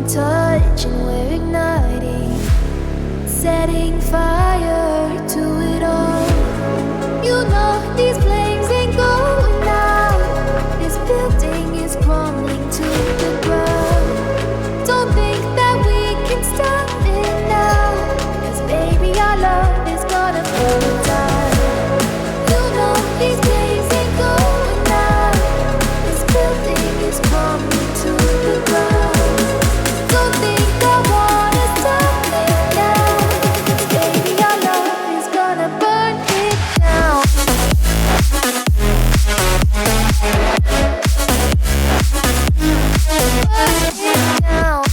one touch and we're igniting, setting fire to it all. You know these flames ain't going out. This building is crumbling to the ground. Don't think that we can stop it now, 'cause baby our love is gonna burn it down. You know these flames ain't going out. This building is crumbling to the ground. Don't think I wanna stop it now, 'cause baby our love is gonna burn it down. Burn it down.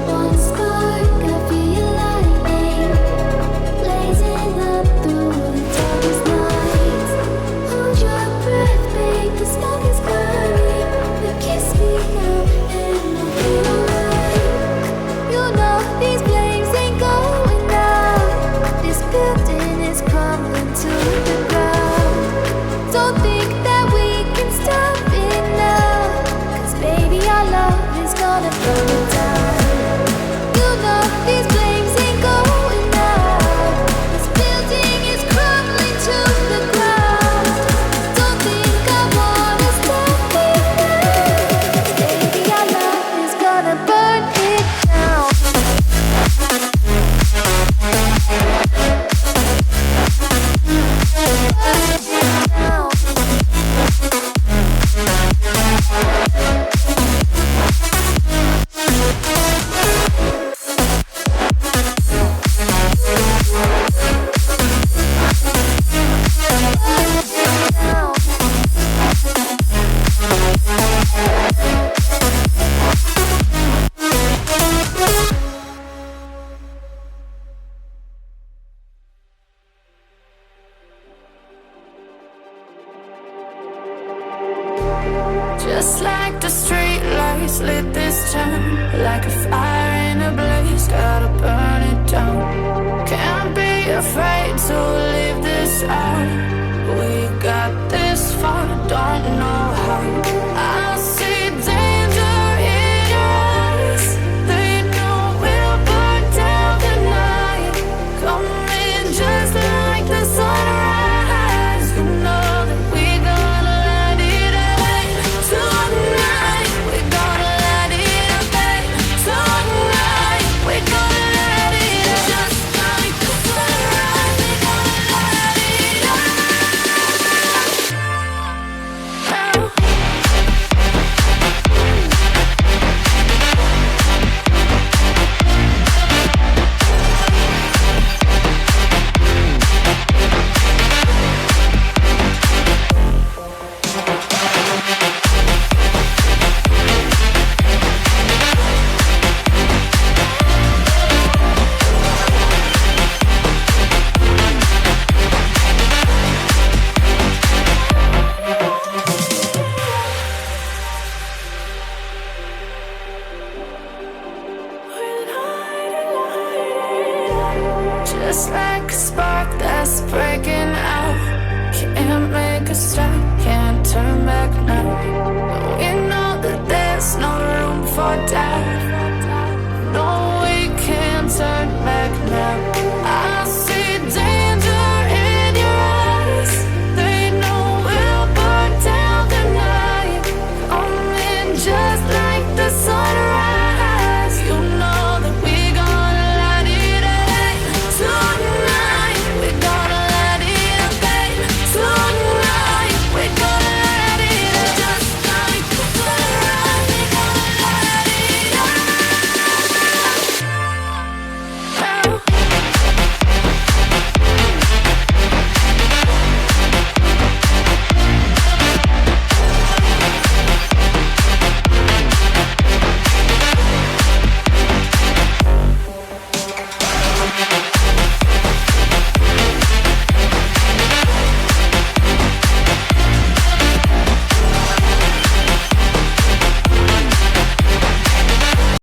One spark, I feel lightning blazing up through the darkest nights. Hold your breath, babe, the smoke is burning. You kiss me now and I'll be alright. You know these flames ain't going out. This building is crumbling to the ground. Don't think that we can stop it now, 'cause baby our love is gonna burn it down. You know these flames ain't going out. This building is crumbling to the ground. Don't think I wanna stop it now, 'cause baby our love is gonna burn it down. Burn it down. Just like the street lights lit this town, like a fire in a blaze, gotta burn it down. Can't be afraid to leave this out. We got this far, don't know how. I see danger in your eyes. They know we'll burn down the night. Coming just like the sunrise. You know that we gonna light it up tonight. We gonna light it up tonight. We gonna light it up just like the sunrise. We gonna light it up now. Just like a spark that's breaking out. Can't make a stop, can't turn back now. We know that there's no room for doubt.